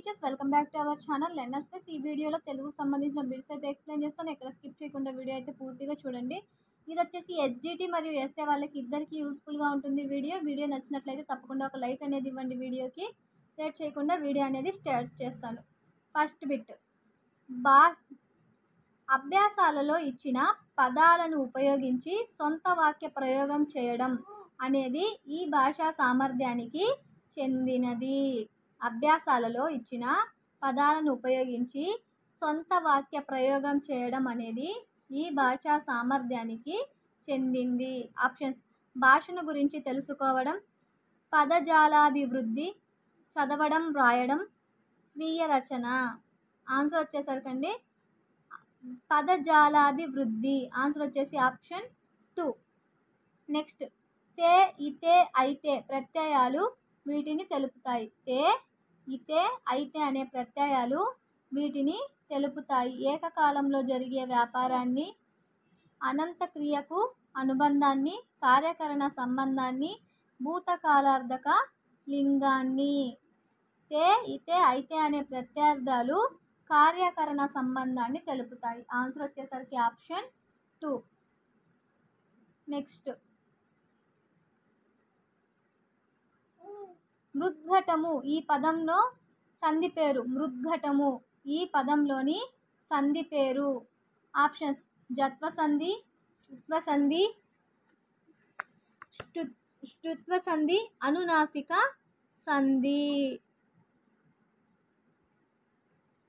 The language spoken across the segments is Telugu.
Teachers welcome back to our channel learners plus. ఈ వీడియోలో తెలుగుకు సంబంధించిన బిట్స్ అయితే ఎక్స్ప్లెయిన్ చేస్తాను. ఎక్కడ స్కిప్ చేయకుండా వీడియో అయితే పూర్తిగా చూడండి. ఇది వచ్చేసి ఎస్జిటి మరియు ఎస్ఏ వాళ్ళకి ఇద్దరికి యూస్ఫుల్గా ఉంటుంది. వీడియో నచ్చినట్లయితే తప్పకుండా ఒక లైక్ అనేది ఇవ్వండి. వీడియోకి లేట్ చేయకుండా వీడియో అనేది స్టార్ట్ చేస్తాను. ఫస్ట్ బిట్, అభ్యాసాలలో ఇచ్చిన పదాలను ఉపయోగించి సొంత వాక్య ప్రయోగం చేయడం అనేది ఈ భాషా సామర్థ్యానికి చెందినది. అభ్యాసాలలో ఇచ్చిన పదాలను ఉపయోగించి సొంత వాక్య ప్రయోగం చేయడం అనేది ఈ భాషా సామర్థ్యానికి చెందింది. ఆప్షన్స్: భాషను గురించి తెలుసుకోవడం, పదజాలాభివృద్ధి, చదవడం, రాయడం, స్వీయ రచన. ఆన్సర్ వచ్చేసరికండి పదజాలాభివృద్ధి. ఆన్సర్ వచ్చేసి ఆప్షన్ 2. నెక్స్ట్, తే, ఇతే, అయితే ప్రత్యయాలు వీటిని తెలుపుతాయి. తే, ఇతే, అయితే అనే ప్రత్యయాలు వీటిని తెలుపుతాయి. ఏకకాలంలో జరిగే వ్యాపారాన్ని, అనంత క్రియకు అనుబంధాన్ని, కార్యకరణ సంబంధాన్ని, భూతకాలార్థక లింగాన్ని. తే, ఇతే, అయితే అనే ప్రత్యర్థాలు కార్యకరణ సంబంధాన్ని తెలుపుతాయి. ఆన్సర్ వచ్చేసరికి ఆప్షన్ 2. నెక్స్ట్, మృద్ఘటము ఈ పదంలో సంధి పేరు. మృద్ఘటము ఈ పదంలోని సంధి పేరు. ఆప్షన్స్: జత్వ సంధి, ష్టుత్వ సంధి, ష్టుత్వ సంధి, అనునాసిక సంధి.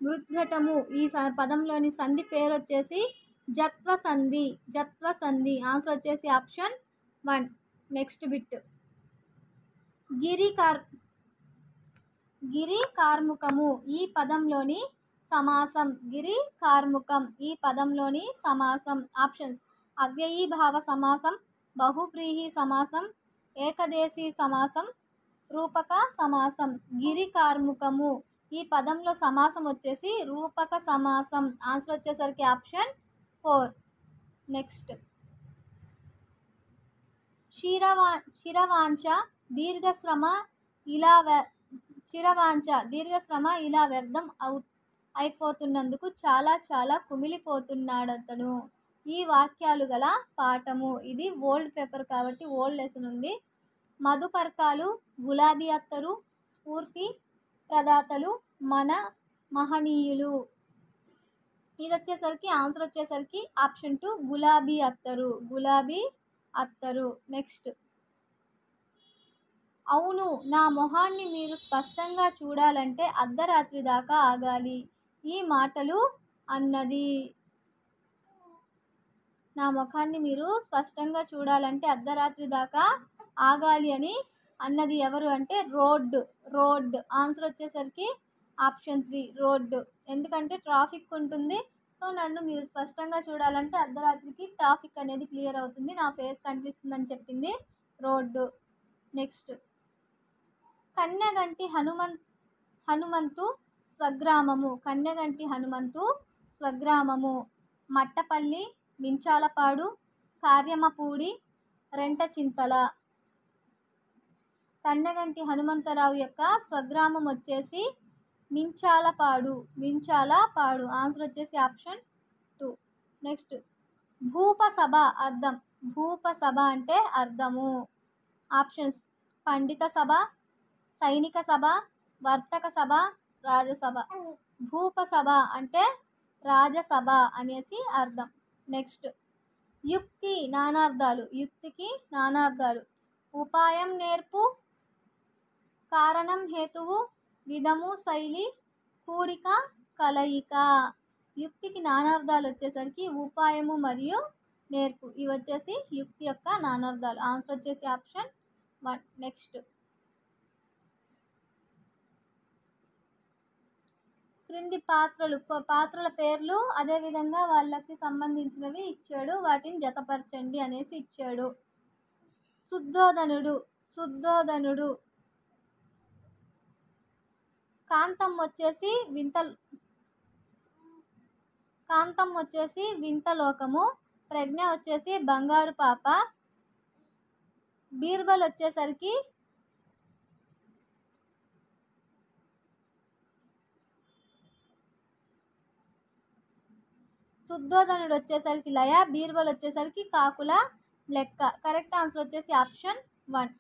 మృద్ఘటము ఈ పదంలోని సంధి పేరు వచ్చేసి జత్వ సంధి. జత్వ సంధి. ఆన్సర్ వచ్చేసి ఆప్షన్ 1. నెక్స్ట్ బిట్, గిరి కార్ముకము ఈ పదంలోని సమాసం. గిరి కార్ముకం ఈ పదంలోని సమాసం. ఆప్షన్స్: అవ్యయీభావ సమాసం, బహువ్రీహి సమాసం, ఏకదేశీ సమాసం, రూపక సమాసం. గిరి కార్ముకము ఈ పదంలో సమాసం వచ్చేసి రూపక సమాసం. ఆన్సర్ వచ్చేసరికి ఆప్షన్ 4. నెక్స్ట్, చిరవాంఛ దీర్ఘశ్రమ ఇలా వ్యర్థం అయిపోతున్నందుకు చాలా కుమిలిపోతున్నాడతను. ఈ వాక్యాలు గల పాఠము. ఇది ఓల్డ్ పేపర్ కాబట్టి ఓల్డ్ లెసన్ ఉంది. మధుపర్కాలు, గులాబీ అత్తరు, స్ఫూర్తి ప్రదాతలు, మన మహనీయులు. ఇది వచ్చేసరికి ఆన్సర్ వచ్చేసరికి ఆప్షన్ 2 గులాబీ అత్తరు. గులాబీ అత్తరు. నెక్స్ట్, అవును, నా మొహాన్ని మీరు స్పష్టంగా చూడాలంటే అర్ధరాత్రి దాకా ఆగాలి. ఈ మాటలు అన్నది. నా ముఖాన్ని మీరు స్పష్టంగా చూడాలంటే అర్ధరాత్రి దాకా ఆగాలి అని అన్నది ఎవరు అంటే రోడ్. ఆన్సర్ వచ్చేసరికి ఆప్షన్ 3 రోడ్. ఎందుకంటే ట్రాఫిక్ ఉంటుంది. సో నన్ను మీరు స్పష్టంగా చూడాలంటే అర్ధరాత్రికి ట్రాఫిక్ అనేది క్లియర్ అవుతుంది, నా ఫేస్ కనిపిస్తుందని చెప్పింది రోడ్డు. నెక్స్ట్, కన్యగంటి హనుమంతు స్వగ్రామము. కన్యగంటి హనుమంతు స్వగ్రామము మట్టపల్లి, మించాలపాడు, కార్యమపూడి, రెంటచింతల. కన్యగంటి హనుమంతరావు యొక్క స్వగ్రామం వచ్చేసి మించాలపాడు. ఆన్సర్ వచ్చేసి ఆప్షన్ 2. నెక్స్ట్, భూపసభ అర్థం. భూపసభ అంటే అర్థము. ఆప్షన్స్: పండిత సభ, సైనిక సభ, వర్తక సభ, రాజసభ. భూపసభ అంటే రాజసభ అనేసి అర్థం. నెక్స్ట్, యుక్తి నానార్థాలు. యుక్తికి నానార్థాలు: ఉపాయం నేర్పు, కారణం హేతువు, విధము శైలి, కూడిక కలయిక. యుక్తికి నానార్థాలు వచ్చేసరికి ఉపాయము మరియు నేర్పు. ఇవి వచ్చేసి యుక్తి యొక్క నానార్థాలు. ఆన్సర్ వచ్చేసి ఆప్షన్ 1. నెక్స్ట్, క్రింది పాత్రల పేర్లు అదేవిధంగా వాళ్ళకి సంబంధించినవి ఇచ్చాడు, వాటిని జతపరచండి అనేసి ఇచ్చాడు. శుద్ధోదనుడు. కాంతం వచ్చేసి వింతలోకము. ప్రజ్ఞ వచ్చేసి బంగారు పాప. బీర్బల్ వచ్చేసరికి శుద్ధోధనుడు వచ్చేసరికి లయ, బీర్బల్ వచ్చేసరికి కాకుల లెక్క. కరెక్ట్ ఆన్సర్ వచ్చేసి ఆప్షన్ 1.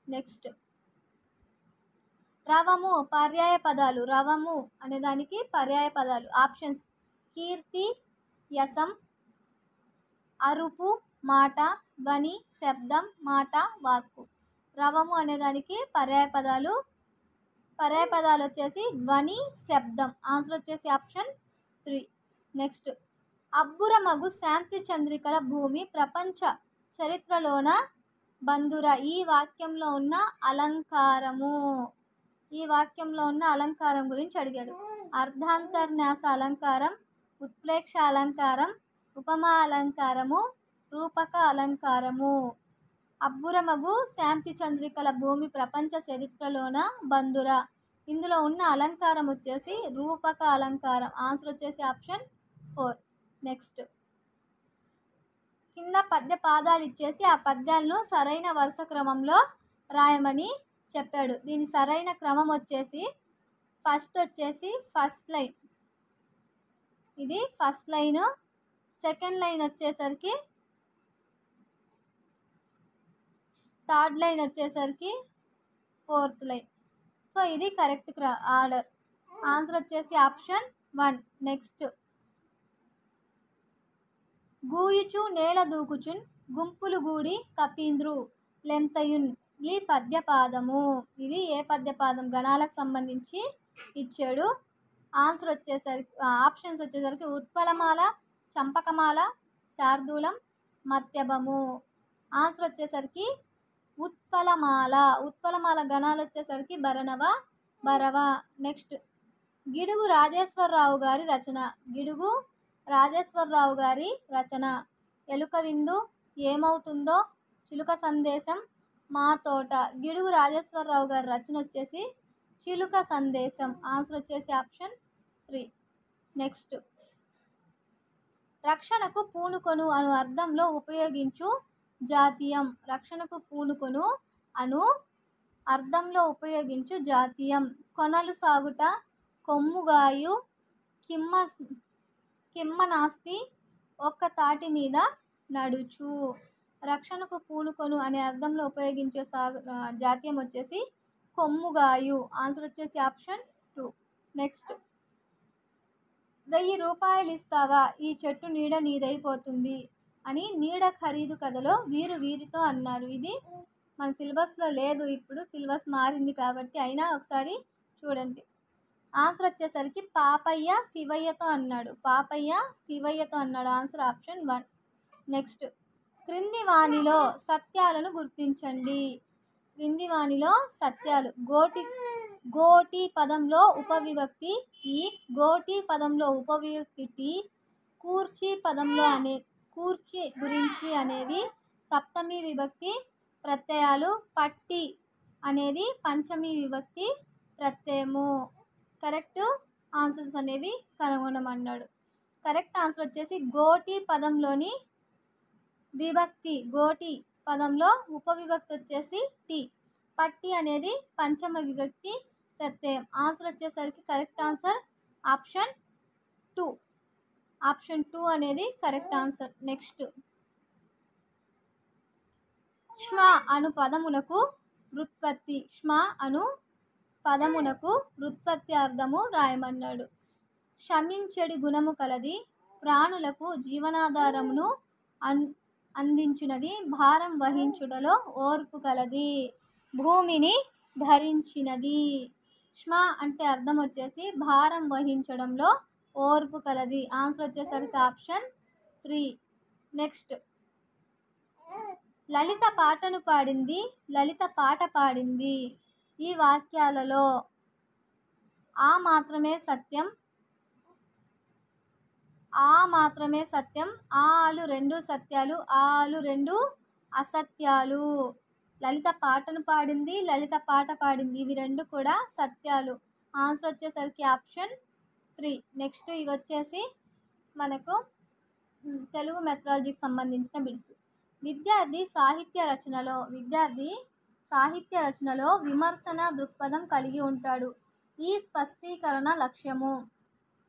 నెక్స్ట్ రవము పర్యాయ పదాలు. రవము అనే దానికి పర్యాయ పదాలు ఆప్షన్స్ కీర్తి, యసం, అరుపు, మాట, ధ్వని, శబ్దం, మాట, వాక్కు. రవము అనే దానికి పర్యాయ పదాలు వచ్చేసి ధ్వని, శబ్దం. ఆన్సర్ వచ్చేసి ఆప్షన్ 3. నెక్స్ట్ అబ్బురమగు శాంతి చంద్రికల భూమి ప్రపంచ చరిత్రలోన బంధుర. ఈ వాక్యంలో ఉన్న అలంకారం గురించి అడిగాడు. అర్ధాంతర్న్యాస అలంకారం, ఉత్ప్రేక్ష అలంకారం, ఉపమా అలంకారము, రూపక అలంకారము. అబ్బురమగు శాంతి చంద్రికల భూమి ప్రపంచ చరిత్రలోన బంధుర. ఇందులో ఉన్న అలంకారం వచ్చేసి రూపక అలంకారం. ఆన్సర్ వచ్చేసి ఆప్షన్ 4. నెక్స్ట్ కింద పద్య పాదాలు ఇచ్చేసి ఆ పద్యాలను సరైన వరుస క్రమంలో రాయమని చెప్పాడు. దీని సరైన క్రమం వచ్చేసి ఫస్ట్ లైన్. ఇది ఫస్ట్ లైన్. సెకండ్ లైన్ వచ్చేసరికి థర్డ్ లైన్ వచ్చేసరికి ఫోర్త్ లైన్. సో ఇది కరెక్ట్ ఆర్డర్. ఆన్సర్ వచ్చేసి ఆప్షన్ 1. నెక్స్ట్ గూయుచు నేల దూకుచున్ గుంపులు గూడి కపీంద్రు లెంతయున్. ఈ పద్యపాదము. ఇది ఏ పద్యపాదం? గణాలకు సంబంధించి ఇచ్చాడు. ఆన్సర్ వచ్చేసరికి ఆప్షన్స్ వచ్చేసరికి ఉత్పలమాల, చంపకమాల, శార్దూలం, మత్యభము. ఆన్సర్ వచ్చేసరికి ఉత్పలమాల గణాలు వచ్చేసరికి భరణవ, భరవ. నెక్స్ట్ గిడుగు రాజేశ్వరరావు గారి రచన ఎలుక విందు, ఏమవుతుందో, చిలుక సందేశం, మా తోట. గిడుగు రాజేశ్వరరావు గారి రచన వచ్చేసి చిలుక సందేశం. ఆన్సర్ వచ్చేసి ఆప్షన్ 3. నెక్స్ట్ రక్షణకు పూనుకొను అను అర్థంలో ఉపయోగించు జాతీయం. రక్షణకు పూనుకొను అను అర్థంలో ఉపయోగించు జాతీయం. కొనలు సాగుట, కొమ్ముగాయు, కిమ్మనాస్తి, ఒక్క తాటి మీద నడుచు. రక్షణకు పూనుకొను అనే అర్థంలో ఉపయోగించే జాతీయం వచ్చేసి కొమ్ముగాయు. ఆన్సర్ వచ్చేసి ఆప్షన్ 2. నెక్స్ట్ 1000 రూపాయలు ఇస్తావా, ఈ చెట్టు నీడ నీదైపోతుంది అని నీడ ఖరీదు కథలో వీరితో అన్నారు. ఇది మన సిలబస్లో లేదు. ఇప్పుడు సిలబస్ మారింది కాబట్టి అయినా ఒకసారి చూడండి. ఆన్సర్ వచ్చేసరికి పాపయ్య శివయ్యతో అన్నాడు. Answer option 1. నెక్స్ట్ క్రింది వాణిలో సత్యాలను గుర్తించండి. గోటి పదంలో ఉపవిభక్తి ఈ, గోటి పదంలో ఉపవిభక్తి టీ, కూర్చి పదంలో కూర్చి గురించి అనేవి సప్తమి విభక్తి ప్రత్యయాలు, పట్టి అనేది పంచమి విభక్తి ప్రత్యయము. కరెక్ట్ ఆన్సర్స్ అనేవి కనుగొనమన్నాడు. కరెక్ట్ ఆన్సర్ వచ్చేసి గోటి పదంలోని విభక్తి, గోటి పదంలో ఉపవిభక్తి వచ్చేసి టీ, పట్టి అనేది పంచమ విభక్తి ప్రత్యయం. ఆన్సర్ వచ్చేసరికి కరెక్ట్ ఆన్సర్ ఆప్షన్ 2. ఆప్షన్ 2 అనేది కరెక్ట్ ఆన్సర్. నెక్స్ట్ శ్మ అను పదమునకు వృత్పత్తి అర్థము రాయమన్నాడు. క్షమించడి గుణము కలది, ప్రాణులకు జీవనాధారమును అందించున్నది, భారం వహించుటలో ఓర్పు కలది, భూమిని ధరించినది. శ్మ అంటే అర్థం వచ్చేసి భారం వహించడంలో ఓర్పు కలది. ఆన్సర్ వచ్చేసరికి ఆప్షన్ 3. నెక్స్ట్ లలిత పాటను పాడింది, లలిత పాట పాడింది. ఈ వాక్యాలలో ఆ మాత్రమే సత్యం, ఆలు 2 సత్యాలు, ఆలు 2 అసత్యాలు. లలిత పాటను పాడింది, లలిత పాట పాడింది, ఇవి 2 కూడా సత్యాలు. ఆన్సర్ వచ్చేసరికి ఆప్షన్ 3. నెక్స్ట్ ఇవి వచ్చేసి మనకు తెలుగు మెథడాలజీకి సంబంధించిన బిట్స్. విద్యార్థి సాహిత్య రచనలో విమర్శన దృక్పథం కలిగి ఉంటాడు. ఈ స్పష్టీకరణ లక్ష్యము.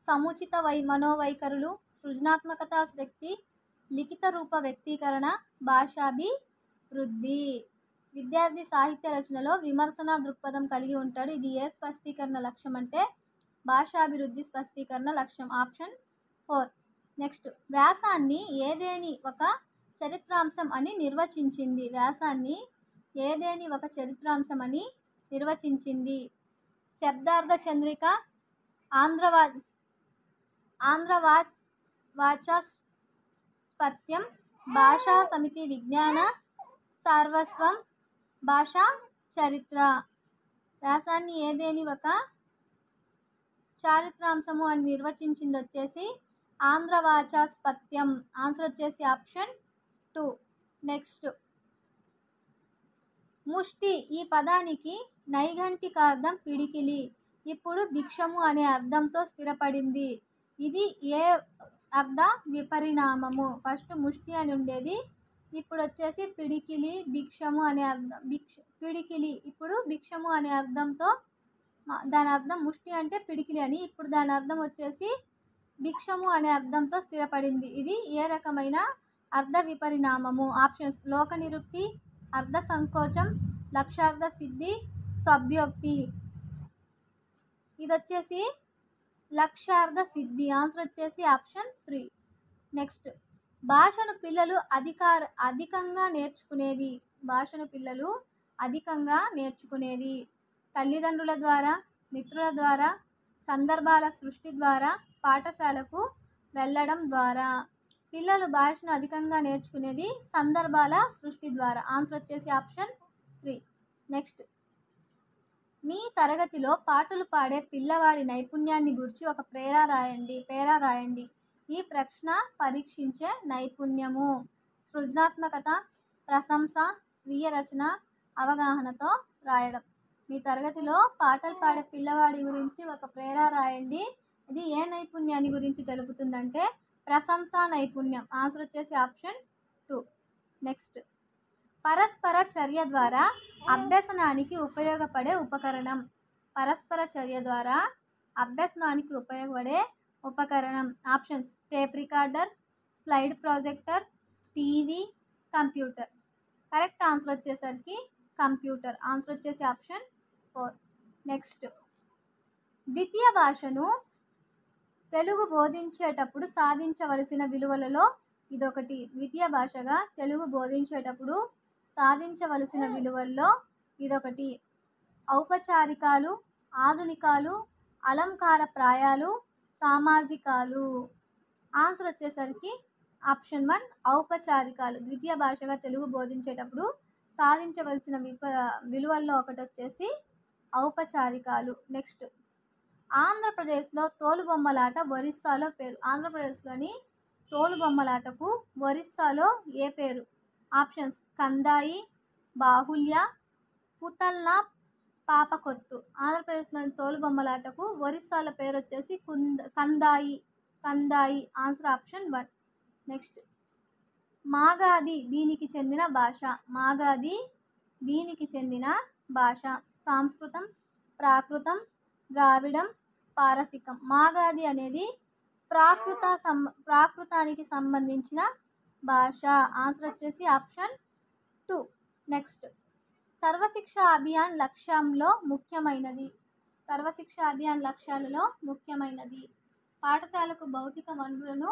సముచిత మనోవైఖరులు, సృజనాత్మకత శక్తి, లిఖిత రూప వ్యక్తీకరణ, భాషాభివృద్ధి. విద్యార్థి సాహిత్య రచనలో విమర్శన దృక్పథం కలిగి ఉంటాడు. ఇది ఏ స్పష్టీకరణ లక్ష్యం అంటే భాషాభివృద్ధి స్పష్టీకరణ లక్ష్యం. ఆప్షన్ 4. నెక్స్ట్, వ్యాసాన్ని ఏదేని ఒక చరిత్రాంశం అని నిర్వచించింది. వ్యాసాన్ని ఏదేని ఒక చరిత్రాంశం అని నిర్వచించింది. శబ్దార్థ చంద్రిక, ఆంధ్రవాచస్పత్యం, భాషా సమితి, విజ్ఞాన సార్వస్వం, భాషా చరిత్ర. వ్యాసాన్ని ఏదేని ఒక చారిత్రాంశము అని నిర్వచించింది వచ్చేసి ఆంధ్రవాచస్పత్యం. ఆన్సర్ వచ్చేసి ఆప్షన్ 2. నెక్స్ట్, ముష్టి ఈ పదానికి నైఘంటికార్థం పిడికిలి. ఇప్పుడు భిక్షము అనే అర్థంతో స్థిరపడింది. ఇది ఏ అర్థ విపరిణామము? ఫస్ట్ ముష్టి అని ఉండేది, ఇప్పుడు వచ్చేసి పిడికిలి, భిక్షము అనే అర్థం. పిడికిలి ఇప్పుడు భిక్షము అనే అర్థంతో, దాని అర్థం ముష్టి అంటే పిడికిలి అని, ఇప్పుడు దాని అర్థం వచ్చేసి భిక్షము అనే అర్థంతో స్థిరపడింది. ఇది ఏ రకమైన అర్థ విపరిణామము? ఆప్షన్స్: లోక నిరుక్తి, అర్థ సంకోచం, లక్ష్యార్థ సిద్ధి, సభ్యోక్తి. ఇది వచ్చేసి లక్ష్యార్థ సిద్ధి. ఆన్సర్ వచ్చేసి ఆప్షన్ 3. నెక్స్ట్, భాషను పిల్లలు అధికంగా నేర్చుకునేది. భాషను పిల్లలు అధికంగా నేర్చుకునేది తల్లిదండ్రుల ద్వారా, మిత్రుల ద్వారా, సందర్భాల సృష్టి ద్వారా, పాఠశాలకు వెళ్ళడం ద్వారా. పిల్లలు భాషను అధికంగా నేర్చుకునేది సందర్భాల సృష్టి ద్వారా. ఆన్సర్ వచ్చేసి ఆప్షన్ 3. నెక్స్ట్, మీ తరగతిలో పాటలు పాడే పిల్లవాడి నైపుణ్యాన్ని గురించి ఒక పేరా రాయండి. ఈ ప్రశ్న పరీక్షించే నైపుణ్యము: సృజనాత్మకత, ప్రశంస, స్వీయ రచన, అవగాహనతో రాయడం. మీ తరగతిలో పాటలు పాడే పిల్లవాడి గురించి ఒక పేరా రాయండి. ఇది ఏ నైపుణ్యాన్ని గురించి తెలుపుతుందంటే ప్రశంసా నైపుణ్యం. ఆన్సర్ వచ్చేసి ఆప్షన్ 2. నెక్స్ట్, పరస్పర చర్య ద్వారా అభ్యసనానికి ఉపయోగపడే ఉపకరణం. పరస్పర చర్య ద్వారా అభ్యసనానికి ఉపయోగపడే ఉపకరణం. Options: tape recorder, slide projector, TV, computer. Correct answer వచ్చేసరికి కంప్యూటర్. ఆన్సర్ వచ్చేసి ఆప్షన్ 4. నెక్స్ట్, ద్వితీయ భాషను తెలుగు బోధించేటప్పుడు సాధించవలసిన విలువలలో ఇదొకటి. ద్వితీయ భాషగా తెలుగు బోధించేటప్పుడు సాధించవలసిన విలువల్లో ఇదొకటి. ఔపచారికాలు, ఆధునికాలు, అలంకార ప్రాయాలు, సామాజికాలు. ఆన్సర్ వచ్చేసరికి ఆప్షన్ 1 ఔపచారికాలు. ద్వితీయ భాషగా తెలుగు బోధించేటప్పుడు సాధించవలసిన విలువల్లో ఒకటి వచ్చేసి ఔపచారికాలు. నెక్స్ట్, ఆంధ్రప్రదేశ్లో తోలుబొమ్మలాట ఒరిస్సాలో పేరు. ఆంధ్రప్రదేశ్లోని తోలుబొమ్మలాటకు ఒరిస్సాలో ఏ పేరు? ఆప్షన్స్: కందాయి, బాహుల్య, పుతల్నా, పాపకొత్తు. ఆంధ్రప్రదేశ్లోని తోలుబొమ్మలాటకు ఒరిస్సాలో పేరు వచ్చేసి కందాయి. Answer option 1. నెక్స్ట్, మాగాది దీనికి చెందిన భాష. మాగాది దీనికి చెందిన భాష. సంస్కృతం, ప్రాకృతం, ద్రావిడం, పారసికం. మాగాది అనేది ప్రాకృతానికి సంబంధించిన భాష. ఆన్సర్ వచ్చేసి ఆప్షన్ 2. నెక్స్ట్, సర్వశిక్ష అభియాన్ లక్ష్యంలో ముఖ్యమైనది. సర్వశిక్ష అభియాన్ లక్ష్యాలలో ముఖ్యమైనది పాఠశాలకు భౌతిక వనరులను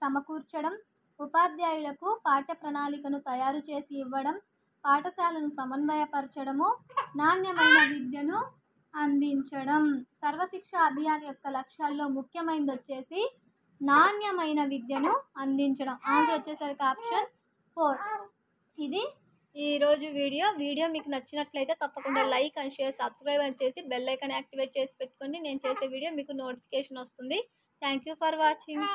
సమకూర్చడం, ఉపాధ్యాయులకు పాఠ్య ప్రణాళికను తయారు చేసి ఇవ్వడం, పాఠశాలను సమన్వయపరచడము, నాణ్యమైన విద్యను అందించడం. సర్వశిక్ష అభియాన్ యొక్క లక్ష్యాల్లో ముఖ్యమైనది వచ్చేసి నాణ్యమైన విద్యను అందించడం. ఆన్సర్ వచ్చేసరికి ఆప్షన్ 4. ఇది ఈరోజు వీడియో మీకు నచ్చినట్లయితే తప్పకుండా లైక్ అండ్ షేర్, సబ్స్క్రైబ్ అని చేసి బెల్ ఐకాన్ యాక్టివేట్ చేసి పెట్టుకోండి. నేను చేసే వీడియో మీకు నోటిఫికేషన్ వస్తుంది. Thank you for watching.